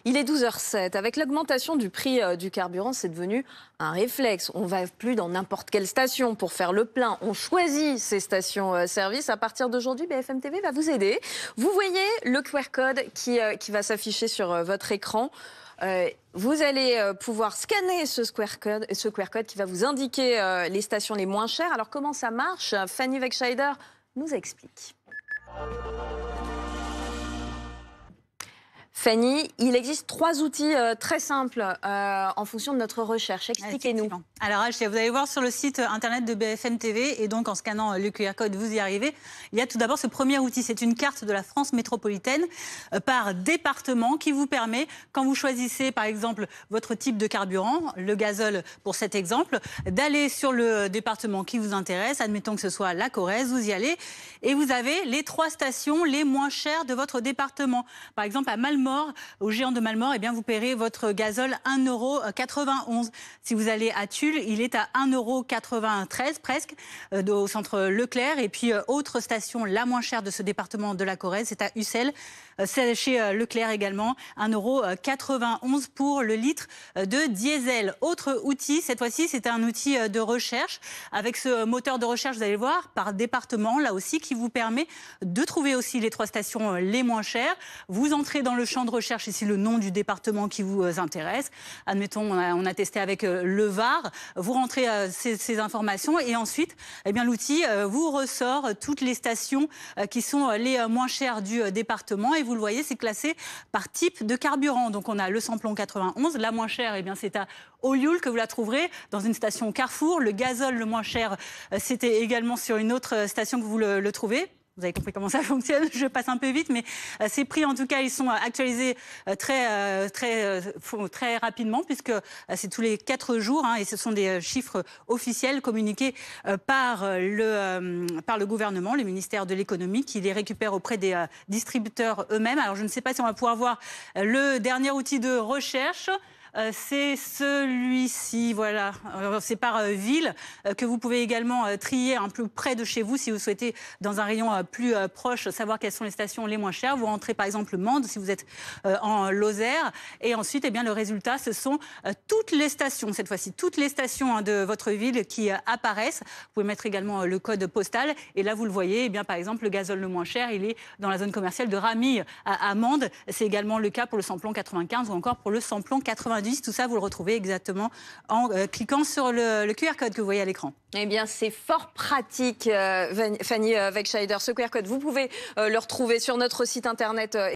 Il est 12h07. Avec l'augmentation du prix du carburant, c'est devenu un réflexe. On ne va plus dans n'importe quelle station pour faire le plein. On choisit ces stations-service. À partir d'aujourd'hui, BFM TV va vous aider. Vous voyez le QR code qui va s'afficher sur votre écran. Vous allez pouvoir scanner ce QR code qui va vous indiquer les stations les moins chères. Alors comment ça marche? Fanny Wegscheider nous explique. Fanny, il existe 3 outils très simples en fonction de notre recherche. Expliquez-nous. Alors, vous allez voir sur le site internet de BFM TV et donc en scannant le QR code, vous y arrivez. Il y a tout d'abord ce premier outil, c'est une carte de la France métropolitaine par département qui vous permet, quand vous choisissez par exemple votre type de carburant, le gazole pour cet exemple, d'aller sur le département qui vous intéresse. Admettons que ce soit la Corrèze, vous y allez et vous avez les 3 stations les moins chères de votre département. Par exemple, à Malmort, au Géant de Malmort, eh bien, vous paierez votre gazole 1,91 €. Si vous allez à Tulle, il est à 1,93 € presque, au centre Leclerc. Et puis, autre station la moins chère de ce département de la Corrèze, c'est à Ussel. C'est chez Leclerc également, 1,91 € pour le litre de diesel. Autre outil, cette fois-ci, c'est un outil de recherche. Avec ce moteur de recherche, vous allez voir, par département, là aussi, qui vous permet de trouver aussi les 3 stations les moins chères. Vous entrez dans le champ de recherche, ici le nom du département qui vous intéresse. Admettons, on a testé avec le Var. Vous rentrez ces informations et ensuite, eh bien, l'outil vous ressort toutes les stations qui sont les moins chères du département. Et vous le voyez, c'est classé par type de carburant. Donc on a le samplon 91, la moins chère, eh bien, c'est à Olioul que vous la trouverez dans une station Carrefour. Le gazole le moins cher, c'était également sur une autre station que vous le trouvez. Vous avez compris comment ça fonctionne, je passe un peu vite, mais ces prix, en tout cas, ils sont actualisés très rapidement, puisque c'est tous les 4 jours, et ce sont des chiffres officiels communiqués par le gouvernement, le ministère de l'économie, qui les récupère auprès des distributeurs eux-mêmes. Alors, je ne sais pas si on va pouvoir voir le dernier outil de recherche. C'est celui-ci, voilà. C'est par ville que vous pouvez également trier un peu près de chez vous si vous souhaitez, dans un rayon plus proche, savoir quelles sont les stations les moins chères. Vous rentrez par exemple Mende si vous êtes en Lozère. Et ensuite, eh bien, le résultat, ce sont toutes les stations, cette fois-ci, toutes les stations de votre ville qui apparaissent. Vous pouvez mettre également le code postal. Et là, vous le voyez, eh bien, par exemple, le gazole le moins cher, il est dans la zone commerciale de Ramille à Mende. C'est également le cas pour le samplon 95 ou encore pour le samplon 90. Tout ça, vous le retrouvez exactement en cliquant sur le QR code que vous voyez à l'écran. Eh bien, c'est fort pratique, Fanny Wegscheider. Ce QR code, vous pouvez le retrouver sur notre site internet.